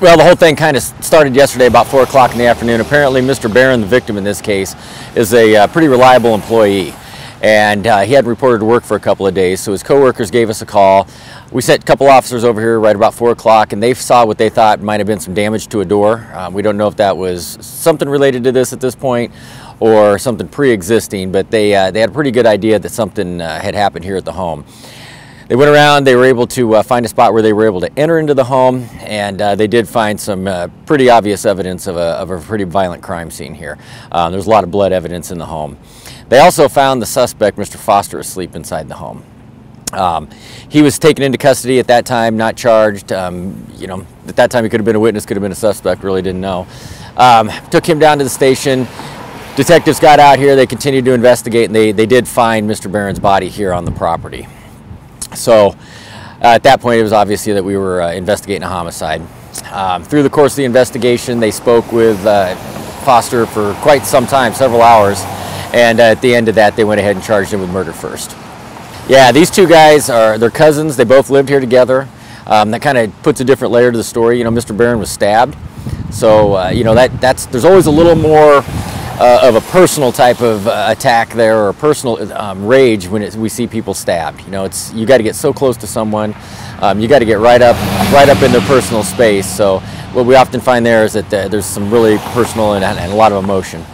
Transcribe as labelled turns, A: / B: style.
A: Well, the whole thing kind of started yesterday about 4 o'clock in the afternoon. Apparently, Mr. Barron, the victim in this case, is a pretty reliable employee. And he hadn't reported to work for a couple of days, so his coworkers gave us a call. We sent a couple officers over here right about 4 o'clock, and they saw what they thought might have been some damage to a door. We don't know if that was something related to this at this point or something pre-existing, but they had a pretty good idea that something had happened here at the home. They went around, they were able to find a spot where they were able to enter into the home, and they did find some pretty obvious evidence of a pretty violent crime scene here. There's a lot of blood evidence in the home. They also found the suspect, Mr. Foster, asleep inside the home. He was taken into custody at that time, not charged. You know, at that time he could have been a witness, could have been a suspect, really didn't know. Took him down to the station. Detectives got out here, they continued to investigate, and they did find Mr. Barron's body here on the property. So at that point it was obviously that we were investigating a homicide. Through the course of the investigation, they spoke with Foster for quite some time, several hours, and at the end of that they went ahead and charged him with murder first. Yeah, these two guys they're cousins. They both lived here together. That kind of puts a different layer to the story. You know, Mr. Barron was stabbed, so you know there's always a little more of a personal type of attack there, or a personal rage when we see people stabbed. You know, you got to get so close to someone, you got to get right up in their personal space. So what we often find there is that there's some really personal and a lot of emotion.